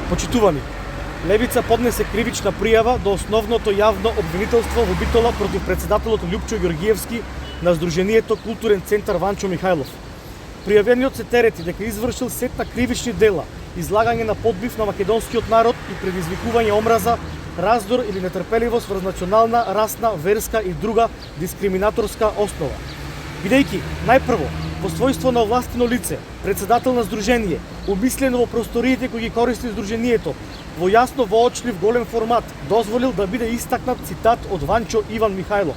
Почитувани, Левица поднесе кривична пријава до основното јавно обвинителство во битола против председателот Лјупчо Ѓоргиевски на Сдруженијето Културен центар Ванчо Михајлов. Пријавениот се терети дека извршил сет на кривични дела, излагање на подбив на македонскиот народ и предизвикување омраза, раздор или нетрпеливост врз национална, расна, верска и друга дискриминаторска основа. Бидејќи, најпрво, во својство на овластено лице, председател на Сдружение, умислено во просториите кои ги користи Сдруженијето, во јасно воочлив голем формат, дозволил да биде истакнат цитат од Ванчо Иван Михајлов.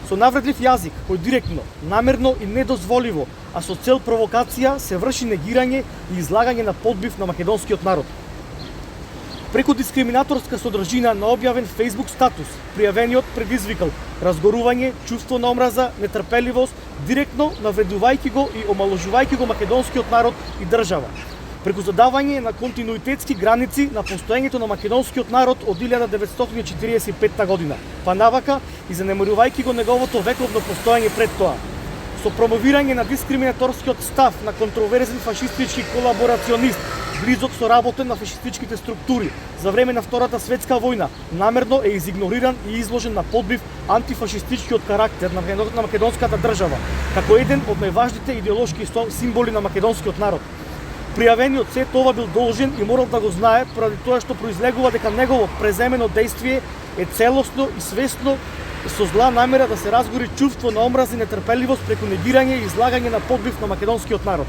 Со навредлив јазик, кој директно, намерно и недозволиво, а со цел провокација, се врши негирање и излагање на подбив на македонскиот народ. Преку дискриминаторска содржина на објавен Facebook статус, пријавениот предизвикал разгорување, чувство на омраза, нетрпеливост, директно навредувајќи го и омаложувајќи го македонскиот народ и држава. Преку задавање на континуитетски граници на постоењето на македонскиот народ од 1945 година, па навака и занемарувајќи го неговото вековно постоење пред тоа. Со промовирање на дискриминаторскиот став на контроверзен фашистички колаборационист, близок соработен на фашистичките структури за време на Втората светска војна, намерно е изигнориран и изложен на подбив антифашистичкиот карактер на македонската држава, како еден од најважните идеолошки символи на македонскиот народ. Пријавениот се тоа бил должен и морал да го знае, поради тоа што произлегува дека негово преземено дејствие е целосно и свесно со зла намера да се разгори чувство на омраз и нетрпеливост преку негирање и излагање на подбив на македонскиот народ.